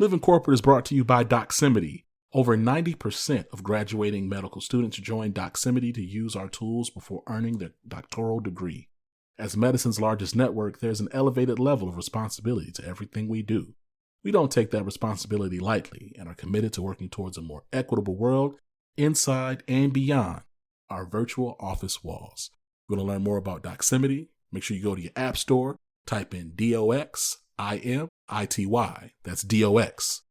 Live in Corporate is brought to you by Doximity. Over 90% of graduating medical students join Doximity to use our tools before earning their doctoral degree. As medicine's largest network, there's an elevated level of responsibility to everything we do. We don't take that responsibility lightly and are committed to working towards a more equitable world inside and beyond our virtual office walls. If you want to learn more about Doximity, make sure you go to your app store, type in DOXIMITY. That's DOXIMITY.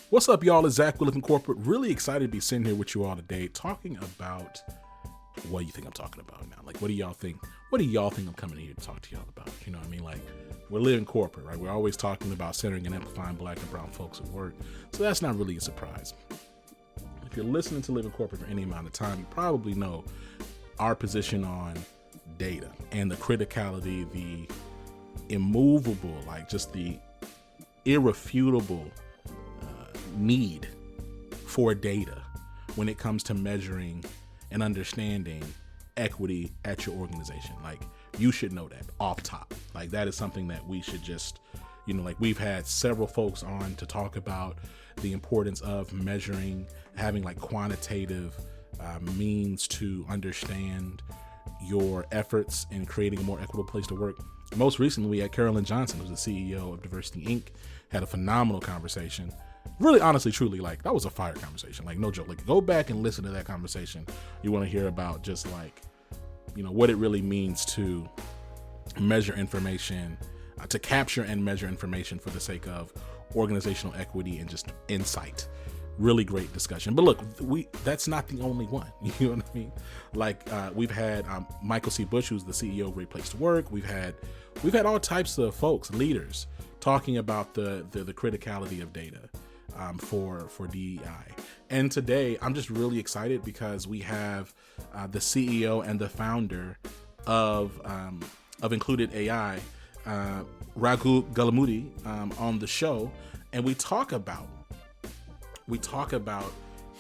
What's up, y'all? It's Zach with Live in Corporate. Really excited to be sitting here with you all today talking about what do you think I'm talking about now? Like, what do y'all think? What do y'all think I'm coming here to talk to y'all about? You know what I mean? Like, we're living corporate, right? We're always talking about centering and amplifying Black and brown folks at work. So that's not really a surprise. If you're listening to Live in Corporate for any amount of time, you probably know our position on data and the criticality, the immovable, like just the irrefutable need for data when it comes to measuring and understanding equity at your organization. Like, you should know that off top. Like, that is something that we should just, like, we've had several folks on to talk about the importance of measuring, having like quantitative means to understand your efforts in creating a more equitable place to work. Most recently, we had Carolyn Johnson, who's the CEO of Diversity Inc., had a phenomenal conversation. Really, honestly, truly, like, that was a fire conversation. Like, no joke. Like, go back and listen to that conversation. You want to hear about just like, what it really means to measure information, to capture and measure information for the sake of organizational equity and just insight. Really great discussion. But look, that's not the only one. You know what I mean? Like, we've had Michael C. Bush, who's the CEO of Great Place to Work. We've had all types of folks, leaders, talking about the criticality of data for DEI. And today, I'm just really excited because we have the CEO and the founder of Included.ai, Raghu Gollamudi, on the show, and we talk about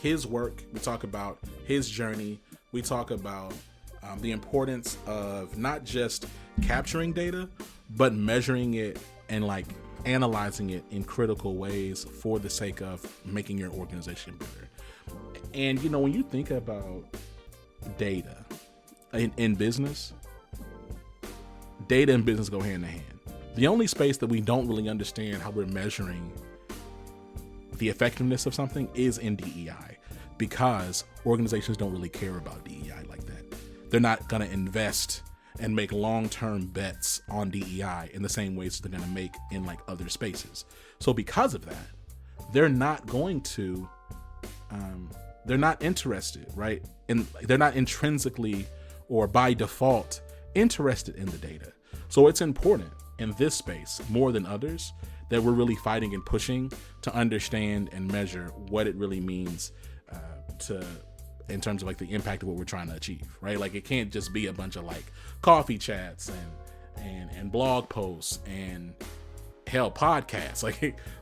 his work, we talk about his journey, we talk about the importance of not just capturing data, but measuring it and like analyzing it in critical ways for the sake of making your organization better. And when you think about data in business, data and business go hand in hand. The only space that we don't really understand how we're measuring the effectiveness of something is in DEI, because organizations don't really care about DEI like that. They're not going to invest and make long-term bets on DEI in the same ways they're going to make in like other spaces. So because of that, they're not going to, they're not interested, right? And they're not intrinsically or by default interested in the data. So it's important in this space more than others that we're really fighting and pushing to understand and measure what it really means in terms of like the impact of what we're trying to achieve, right? Like, it can't just be a bunch of like coffee chats and blog posts and hell podcasts.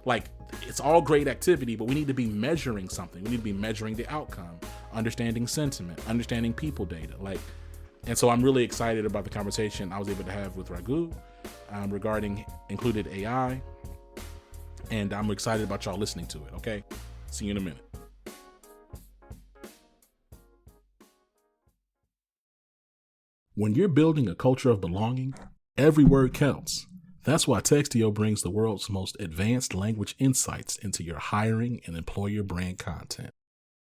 Like it's all great activity, but we need to be measuring something. We need to be measuring the outcome, understanding sentiment, understanding people data. And so I'm really excited about the conversation I was able to have with Raghu regarding Included.ai. And I'm excited about y'all listening to it. Okay. See you in a minute. When you're building a culture of belonging, every word counts. That's why Textio brings the world's most advanced language insights into your hiring and employer brand content.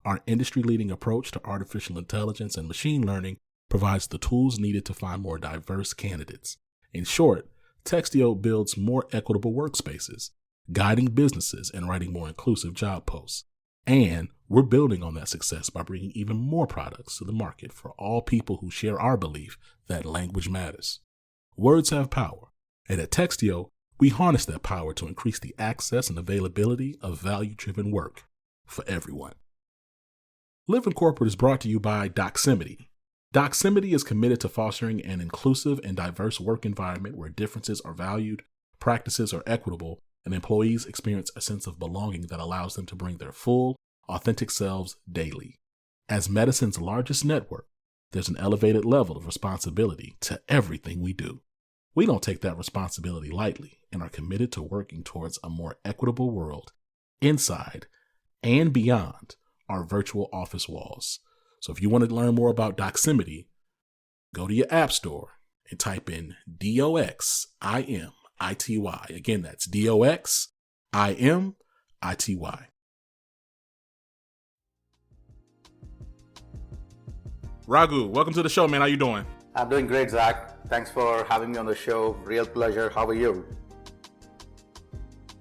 Our industry-leading approach to artificial intelligence and machine learning provides the tools needed to find more diverse candidates. In short, Textio builds more equitable workspaces, guiding businesses and writing more inclusive job posts. And we're building on that success by bringing even more products to the market for all people who share our belief that language matters. Words have power, and at Textio, we harness that power to increase the access and availability of value-driven work for everyone. Live in Corporate is brought to you by Doximity. Doximity is committed to fostering an inclusive and diverse work environment where differences are valued, practices are equitable, and employees experience a sense of belonging that allows them to bring their full, authentic selves daily. As medicine's largest network, there's an elevated level of responsibility to everything we do. We don't take that responsibility lightly and are committed to working towards a more equitable world inside and beyond our virtual office walls. So if you want to learn more about Doximity, go to your app store and type in DOXIMITY. Again, that's DOXIMITY. Raghu, welcome to the show, man. How you doing? I'm doing great, Zach. Thanks for having me on the show. Real pleasure. How are you?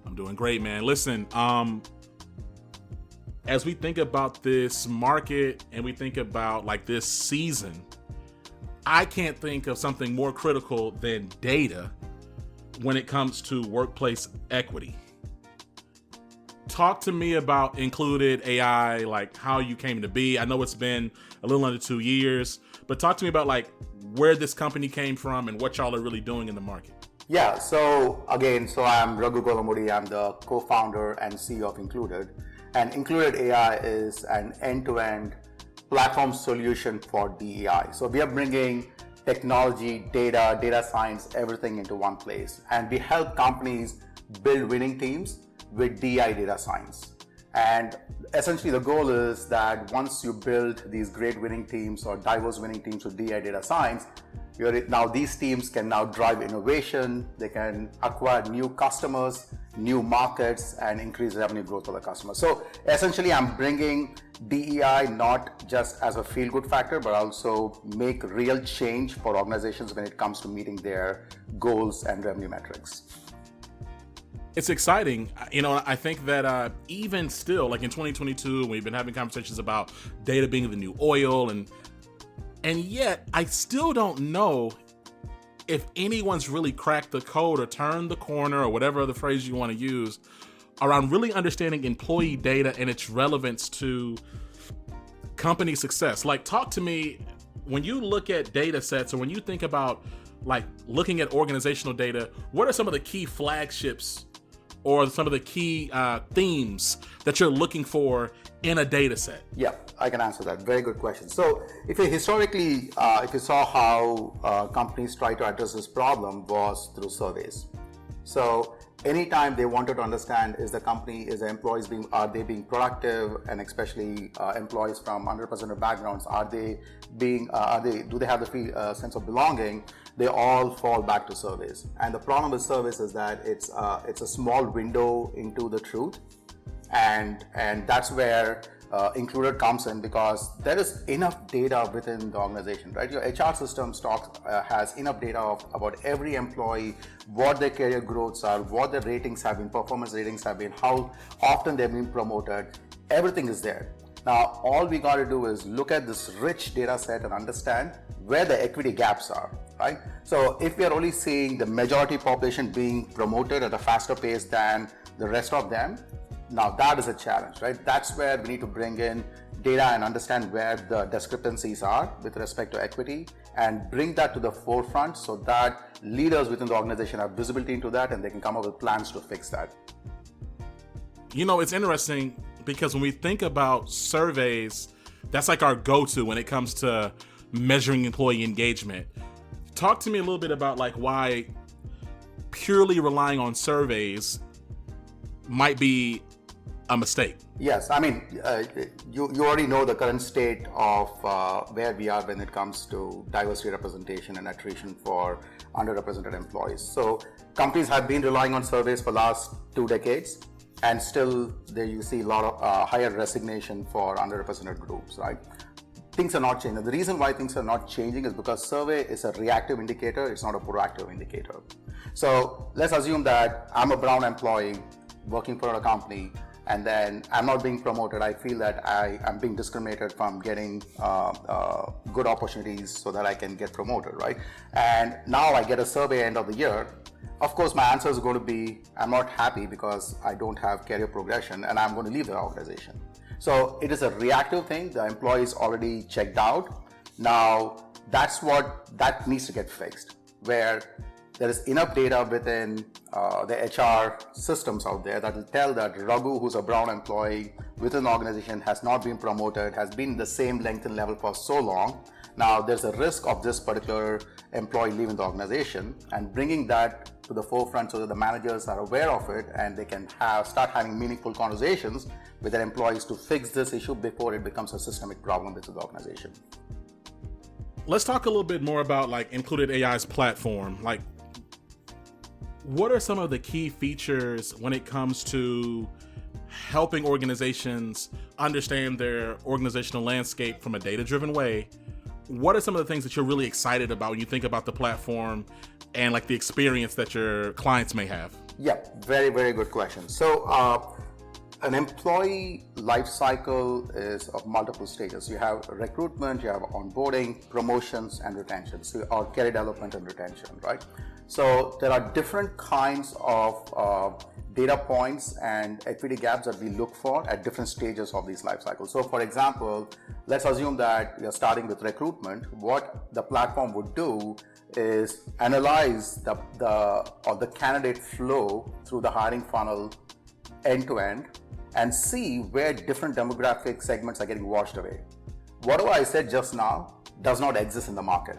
I'm doing great, man. Listen, as we think about this market and we think about like this season, I can't think of something more critical than data when it comes to workplace equity. Talk to me about Included.ai, like how you came to be. I know it's been a little under 2 years, but talk to me about like where this company came from and what y'all are really doing in the market. Yeah, so I'm Raghu Gollamudi. I'm the co-founder and CEO of Included. And Included.ai is an end-to-end platform solution for DEI. So we are bringing technology, data science, everything into one place. And we help companies build winning teams with DI data science. And essentially the goal is that once you build these great winning teams or diverse winning teams with DI data science, now these teams can now drive innovation, they can acquire new customers, new markets, and increase revenue growth for the customer. So essentially I'm bringing DEI not just as a feel-good factor, but also make real change for organizations when it comes to meeting their goals and revenue metrics. It's exciting. You know, I think that even still, like in 2022, we've been having conversations about data being the new oil, and yet I still don't know if anyone's really cracked the code or turned the corner or whatever other phrase you want to use around really understanding employee data and its relevance to company success. Like, talk to me, when you look at data sets or when you think about like looking at organizational data, what are some of the key flagships or some of the key themes that you're looking for in a data set? Yeah, I can answer that. Very good question. So if you historically, if you saw how companies try to address this problem was through surveys. So anytime they wanted to understand is the employees are they being productive, and especially employees from underrepresented backgrounds, do they have the sense of belonging? They all fall back to surveys. And the problem with surveys is that it's a small window into the truth, and that's where Included comes in, because there is enough data within the organization, right? Your HR system has enough data about every employee, what their career growths are, what their ratings have been, performance ratings have been, how often they've been promoted. Everything is there. Now, all we got to do is look at this rich data set and understand where the equity gaps are, right? So if we are only seeing the majority population being promoted at a faster pace than the rest of them, now that is a challenge, right? That's where we need to bring in data and understand where the discrepancies are with respect to equity and bring that to the forefront so that leaders within the organization have visibility into that and they can come up with plans to fix that. You know, it's interesting because when we think about surveys, that's like our go-to when it comes to measuring employee engagement. Talk to me a little bit about like why purely relying on surveys might be a mistake. Yes, I mean, you already know the current state of where we are when it comes to diversity representation and attrition for underrepresented employees. So companies have been relying on surveys for the last 2 decades, and still there you see a lot of higher resignation for underrepresented groups, right? Things are not changing. The reason why things are not changing is because survey is a reactive indicator, it's not a proactive indicator. So let's assume that I'm a brown employee working for a company, and then I'm not being promoted. I feel that I'm being discriminated from getting good opportunities so that I can get promoted, right? And now I get a survey end of the year. Of course, my answer is going to be, I'm not happy because I don't have career progression and I'm going to leave the organization. So it is a reactive thing. The employee is already checked out. Now that needs to get fixed, where there is enough data within the HR systems out there that will tell that Raghu, who's a brown employee within the organization, has not been promoted, has been the same length and level for so long. Now there's a risk of this particular employee leaving the organization, and bringing that to the forefront so that the managers are aware of it and they can start having meaningful conversations with their employees to fix this issue before it becomes a systemic problem within the organization. Let's talk a little bit more about like Included AI's platform. Like, what are some of the key features when it comes to helping organizations understand their organizational landscape from a data-driven way? What are some of the things that you're really excited about when you think about the platform and like the experience that your clients may have? Yeah, very, very good question. So an employee life cycle is of multiple stages. You have recruitment, you have onboarding, promotions, and retention, or career development and retention, right? So there are different kinds of data points and equity gaps that we look for at different stages of these life cycles. So for example, let's assume that we are starting with recruitment. What the platform would do is analyze the candidate flow through the hiring funnel end to end and see where different demographic segments are getting washed away. Whatever I said just now does not exist in the market,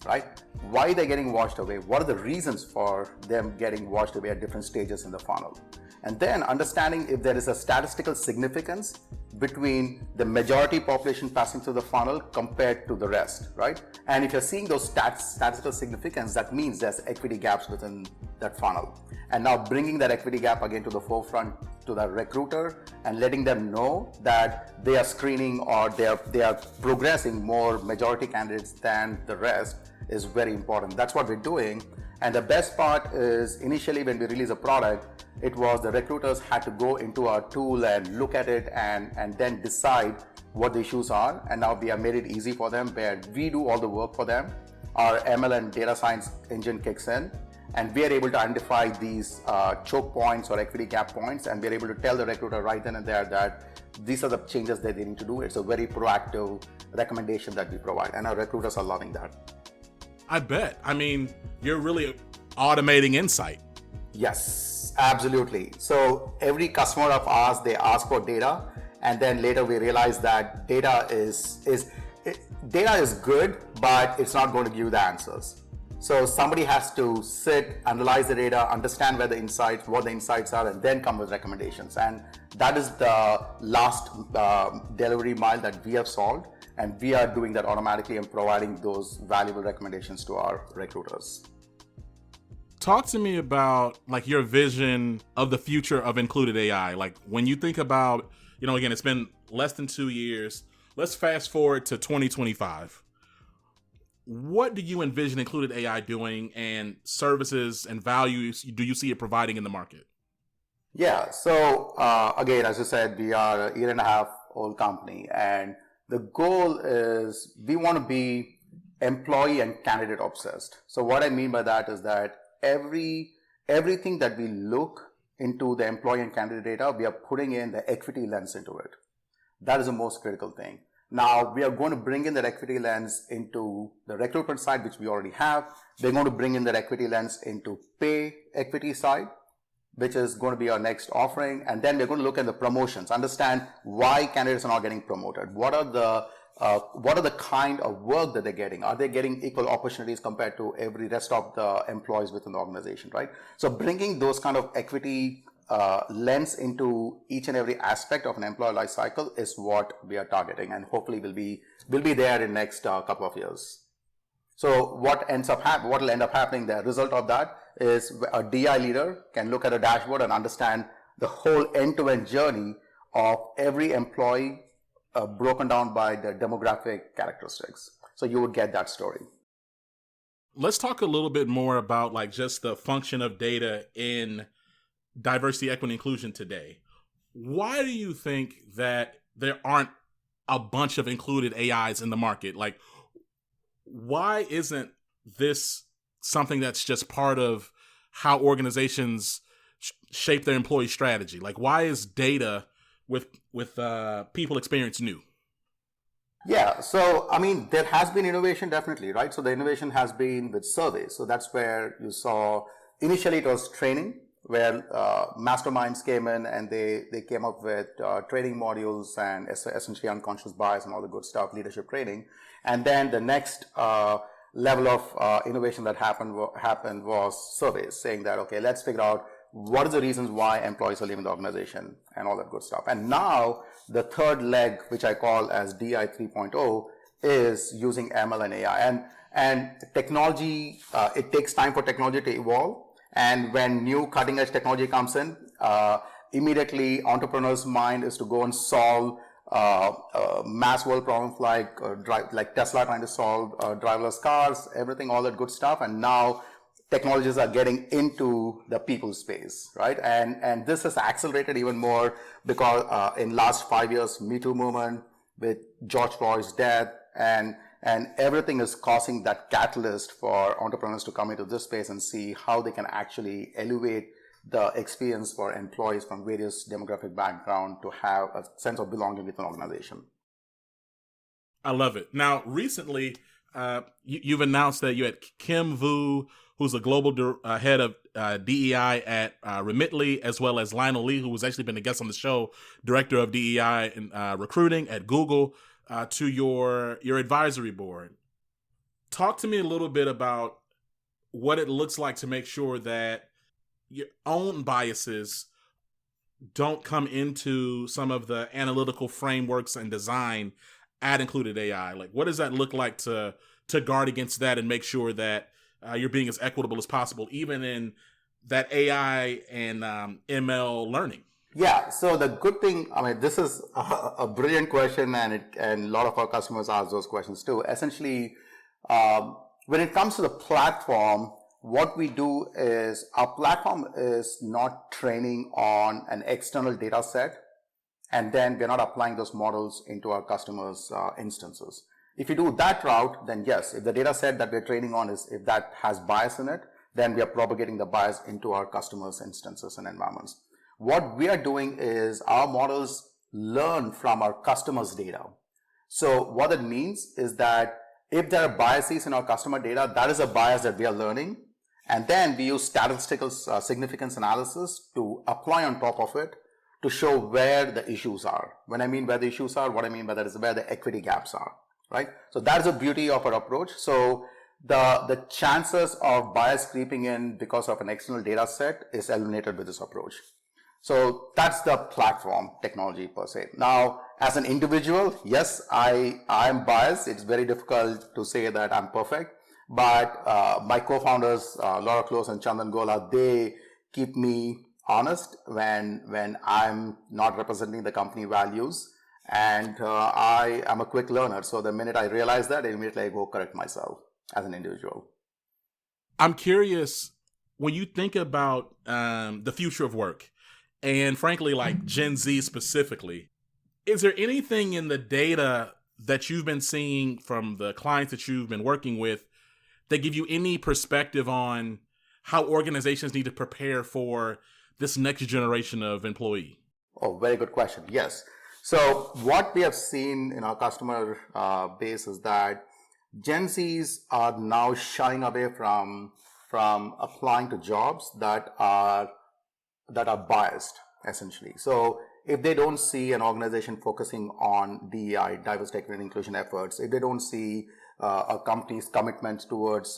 right? Why they're getting washed away? What are the reasons for them getting washed away at different stages in the funnel? And then understanding if there is a statistical significance between the majority population passing through the funnel compared to the rest, right? And if you're seeing those statistical significance, that means there's equity gaps within that funnel. And now bringing that equity gap again to the forefront to the recruiter and letting them know that they are screening or they are progressing more majority candidates than the rest is very important. That's what we're doing. And the best part is initially when we release a product, it was the recruiters had to go into our tool and look at it and then decide what the issues are. And now we have made it easy for them where we do all the work for them. Our ML and data science engine kicks in and we are able to identify these choke points or equity gap points, and we're able to tell the recruiter right then and there that these are the changes that they need to do. It's a very proactive recommendation that we provide, and our recruiters are loving that. I bet. I mean, you're really automating insight. Yes, absolutely. So every customer of ours, they ask for data, and then later we realize that data is good, but it's not going to give you the answers. So somebody has to sit, analyze the data, understand what the insights are, and then come with recommendations. And that is the last delivery mile that we have solved. And we are doing that automatically and providing those valuable recommendations to our recruiters. Talk to me about like your vision of the future of Included AI. Like when you think about, again, it's been less than 2 years. Let's fast forward to 2025. What do you envision Included AI doing, and services and values do you see it providing in the market? Yeah, so again, as you said, we are a 1.5-year-old company, and the goal is we want to be employee and candidate obsessed. So what I mean by that is that everything that we look into the employee and candidate data, we are putting in the equity lens into it. That is the most critical thing. Now, we are going to bring in that equity lens into the recruitment side, which we already have. We're going to bring in that equity lens into pay equity side, which is going to be our next offering. And then we're going to look at the promotions, understand why candidates are not getting promoted. What are the kind of work that they're getting? Are they getting equal opportunities compared to every rest of the employees within the organization, right? So bringing those kind of equity lens into each and every aspect of an employee life cycle is what we are targeting, and hopefully will be there in next couple of years. So what will end up happening, the result of that is a DI leader can look at a dashboard and understand the whole end-to-end journey of every employee broken down by their demographic characteristics. So you would get that story. Let's talk a little bit more about like just the function of data in diversity, equity, inclusion today. Why do you think that there aren't a bunch of Included AIs in the market? Like, why isn't this something that's just part of how organizations shape their employee strategy? Like, why is data with people experience new? Yeah, so I mean, there has been innovation definitely, right? So the innovation has been with surveys. So that's where you saw initially it was training, where masterminds came in and they came up with training modules and essentially unconscious bias and all the good stuff, leadership training. And then the next level of innovation that happened was surveys, saying that okay, let's figure out what are the reasons why employees are leaving the organization and all that good stuff. And now the third leg, which I call as DI 3.0, is using ML and AI. And technology, it takes time for technology to evolve. And when new cutting edge technology comes in, immediately entrepreneurs' mind is to go and solve mass world problems like Tesla trying to solve driverless cars, everything, all that good stuff. And now technologies are getting into the people space, right? And this has accelerated even more because in last 5 years, Me Too movement with George Floyd's death and everything is causing that catalyst for entrepreneurs to come into this space and see how they can actually elevate the experience for employees from various demographic background to have a sense of belonging with an organization. I love it. Now, recently, you've announced that you had Kim Vu, who's a global head of DEI at Remitly, as well as Lionel Lee, who has actually been a guest on the show, director of DEI and recruiting at Google, to your advisory board. Talk to me a little bit about what it looks like to make sure that your own biases don't come into some of the analytical frameworks and design at Included AI. Like, what does that look like to guard against that and make sure that you're being as equitable as possible, even in that AI and ML learning? Yeah, so the good thing, I mean, this is a brilliant question, and a lot of our customers ask those questions too. Essentially, when it comes to the platform, what we do is our platform is not training on an external data set, and then we're not applying those models into our customers' instances. If you do that route, then yes, if the data set that we're training on if that has bias in it, then we are propagating the bias into our customers' instances and environments. What we are doing is our models learn from our customers' data. So what it means is that if there are biases in our customer data, that is a bias that we are learning. And then we use statistical significance analysis to apply on top of it to show where the issues are. When I mean where the issues are, what I mean by that is where the equity gaps are, right? So that's the beauty of our approach. So the chances of bias creeping in because of an external data set is eliminated with this approach. So that's the platform technology per se. Now, as an individual, yes, I am biased. It's very difficult to say that I'm perfect. But my co-founders, Laura Close and Chandan Gola, they keep me honest when I'm not representing the company values. And I am a quick learner. So the minute I realize that, immediately I go correct myself as an individual. I'm curious, when you think about the future of work, and frankly, like Gen Z specifically, is there anything in the data that you've been seeing from the clients that you've been working with that give you any perspective on how organizations need to prepare for this next generation of employee? Oh, very good question. Yes. So what we have seen in our customer base is that Gen Zs are now shying away from applying to jobs that are biased, essentially. So if they don't see an organization focusing on DEI, diversity, equity, and inclusion efforts, if they don't see a company's commitments towards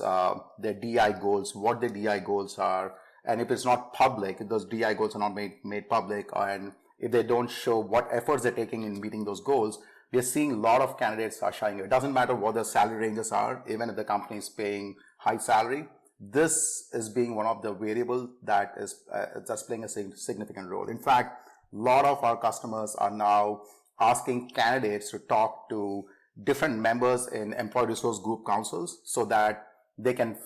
their DEI goals, what their DEI goals are, and if it's not public, if those DEI goals are not made public, and if they don't show what efforts they're taking in meeting those goals, we're seeing a lot of candidates are shying away. It doesn't matter what the salary ranges are, even if the company is paying high salary. This is being one of the variables that is that's playing a significant role. In fact, a lot of our customers are now asking candidates to talk to different members in employee resource group councils so that they can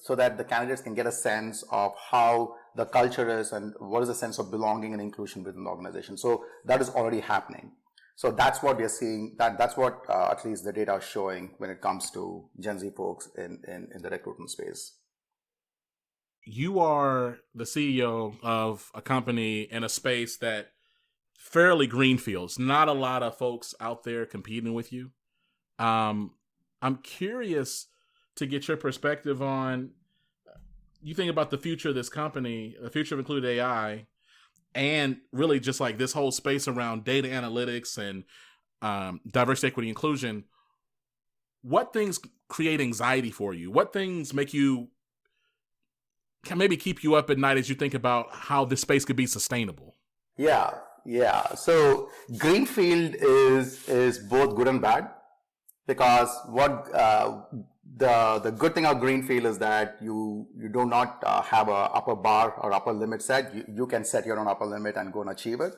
so that the candidates can get a sense of how the culture is and what is the sense of belonging and inclusion within the organization. So that is already happening. So that's what we are seeing. That's what at least the data is showing when it comes to Gen Z folks in the recruitment space. You are the CEO of a company in a space that fairly greenfields, not a lot of folks out there competing with you. I'm curious to get your perspective on, you think about the future of this company, the future of Included AI, and really just like this whole space around data analytics and diversity, equity, inclusion. What things create anxiety for you? What things can maybe keep you up at night as you think about how this space could be sustainable? Yeah. So greenfield is both good and bad, because what the good thing of greenfield is that you do not have a upper bar or upper limit set. You can set your own upper limit and go and achieve it.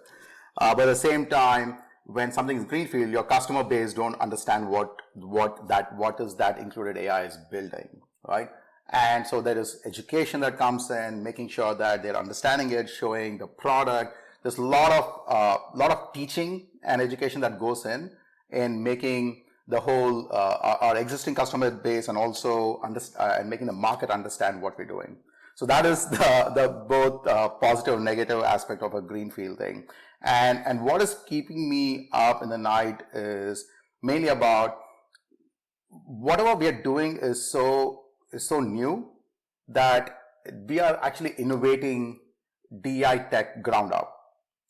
But at the same time, when something is greenfield, your customer base don't understand what is that Included AI is building, right? And so there is education that comes in, making sure that they're understanding it, showing the product. There's a lot of teaching and education that goes in making the whole our existing customer base and also and making the market understand what we're doing. So that is the both positive and negative aspect of a greenfield thing. And what is keeping me up in the night is mainly about whatever we are doing is so new that we are actually innovating DI tech ground up.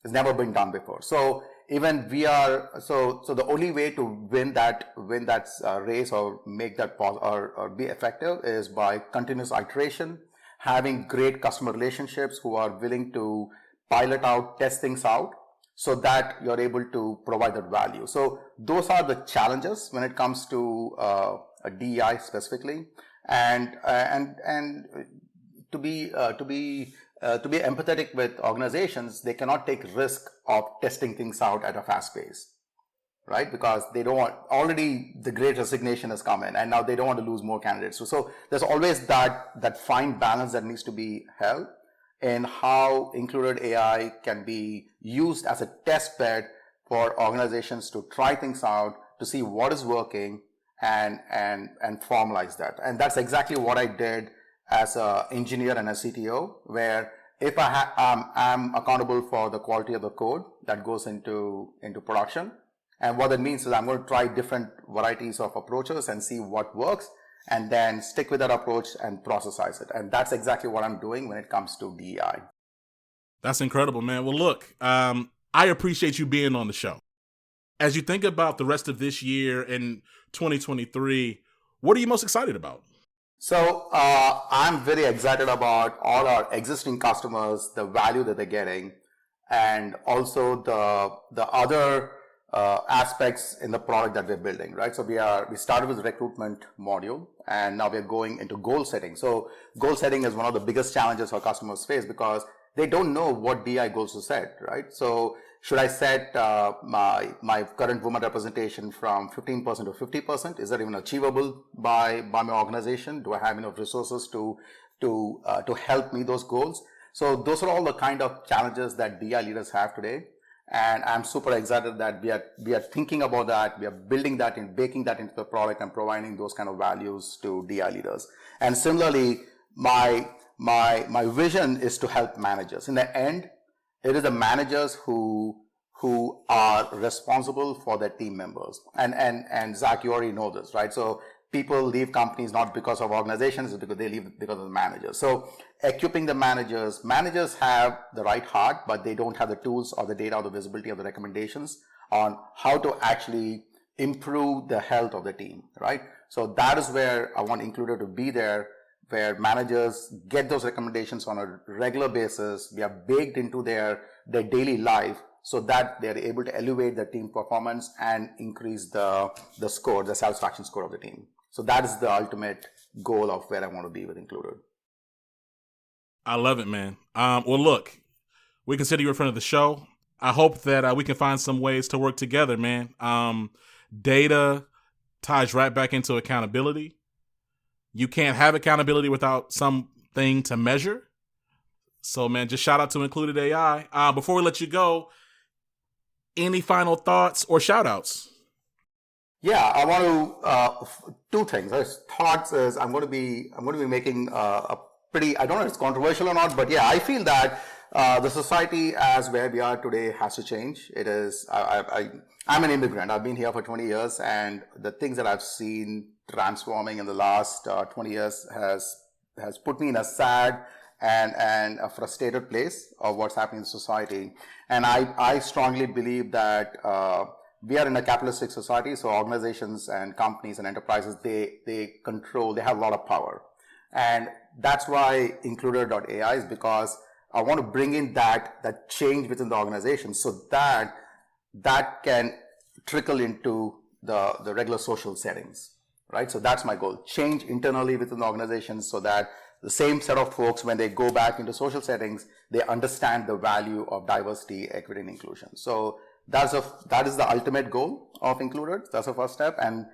It's never been done before. So even we are so the only way to win that race or make that or be effective is by continuous iteration, having great customer relationships who are willing to pilot out, test things out, so that you're able to provide that value. So those are the challenges when it comes to a DEI specifically, and to be empathetic with organizations, they cannot take risk of testing things out at a fast pace, right? Because they don't want, already the great resignation has come in and now they don't want to lose more candidates. So there's always that fine balance that needs to be held in how Included AI can be used as a test bed for organizations to try things out, to see what is working and formalize that. And that's exactly what I did as an engineer and a CTO, where if I'm accountable for the quality of the code that goes into production. And what that means is I'm going to try different varieties of approaches and see what works, and then stick with that approach and processize it. And that's exactly what I'm doing when it comes to DEI. That's incredible, man. Well, look, I appreciate you being on the show. As you think about the rest of this year in 2023, what are you most excited about? So I'm very excited about all our existing customers, the value that they're getting, and also the other aspects in the product that we're building, right? So we started with the recruitment module, and now we're going into goal setting. So goal setting is one of the biggest challenges our customers face because they don't know what DI goals to set, right? So should I set my current women representation from 15% to 50%? Is that even achievable by my organization? Do I have enough resources to help me those goals? So those are all the kind of challenges that DI leaders have today. And I'm super excited that we are thinking about that. We are building that and baking that into the product and providing those kind of values to DI leaders. And similarly, my vision is to help managers. In the end, it is the managers who are responsible for their team members. And Zach, you already know this, right? So people leave companies not because of organizations, it's because they leave because of the managers. So equipping the managers have the right heart, but they don't have the tools or the data or the visibility of the recommendations on how to actually improve the health of the team, right? So that is where I want Included to be there, where managers get those recommendations on a regular basis. We are baked into their daily life so that they're able to elevate the team performance and increase the score, the satisfaction score of the team. So that is the ultimate goal of where I want to be with Included. I love it, man. Well, look, we consider you a friend of the show. I hope that we can find some ways to work together, man. Data ties right back into accountability. You can't have accountability without something to measure. So, man, just shout out to Included AI. Before we let you go, any final thoughts or shout outs? Yeah, I want to two things. Thoughts is I'm going to be making a pretty, I don't know if it's controversial or not, but yeah, I feel that The society as where we are today has to change. It is, I'm an immigrant. I've been here for 20 years, and the things that I've seen transforming in the last 20 years has put me in a sad and a frustrated place of what's happening in society. And I strongly believe that we are in a capitalistic society, so organizations and companies and enterprises, they have a lot of power. And that's why Included.ai is, because I want to bring in that change within the organization, so that can trickle into the regular social settings, right? So that's my goal. Change internally within the organization so that the same set of folks, when they go back into social settings, they understand the value of diversity, equity, and inclusion. So that is the ultimate goal of Included. That's the first step. And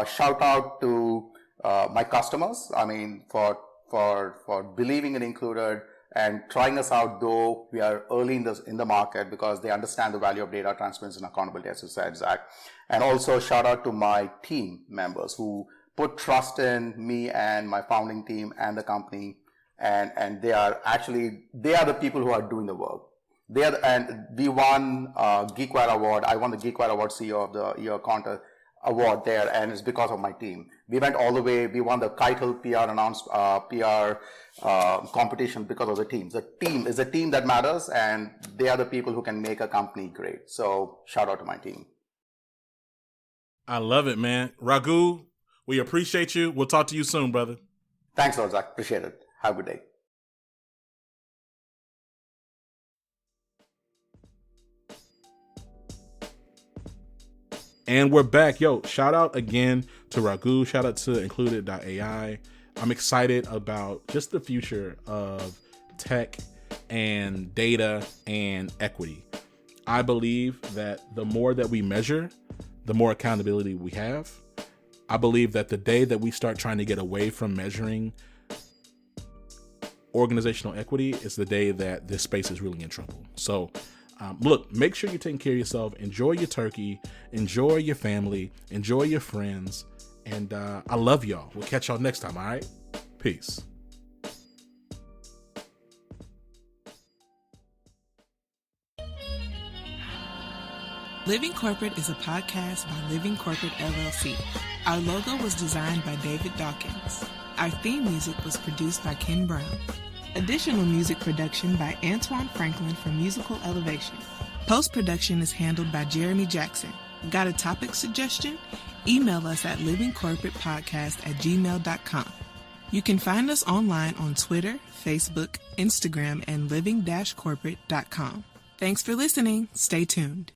shout out to my customers. I mean, for believing in Included and trying us out, though we are early in the market, because they understand the value of data transparency and accountability, as you said, Zach. And also shout out to my team members who put trust in me and my founding team and the company, and they are the people who are doing the work. And we won GeekWire Award. I won the GeekWire Award CEO of the Year contest award there, and it's because of my team. We went all the way. We won the Keitel PR competition because of the team. The team is a team that matters, and they are the people who can make a company great. So shout out to my team. I love it, man. Raghu, we appreciate you. We'll talk to you soon, brother. Thanks, Lord Zach. Appreciate it. Have a good day. And we're back. Yo, shout out again to Raghu. Shout out to Included.ai. I'm excited about just the future of tech and data and equity. I believe that the more that we measure, the more accountability we have. I believe that the day that we start trying to get away from measuring organizational equity is the day that this space is really in trouble. So look, make sure you're taking care of yourself. Enjoy your turkey. Enjoy your family. Enjoy your friends. And I love y'all. We'll catch y'all next time, all right? Peace. Living Corporate is a podcast by Living Corporate LLC. Our logo was designed by David Dawkins. Our theme music was produced by Ken Brown. Additional music production by Antoine Franklin for Musical Elevation. Post-production is handled by Jeremy Jackson. Got a topic suggestion? Email us at livingcorporatepodcast@gmail.com. You can find us online on Twitter, Facebook, Instagram, and living-corporate.com. Thanks for listening. Stay tuned.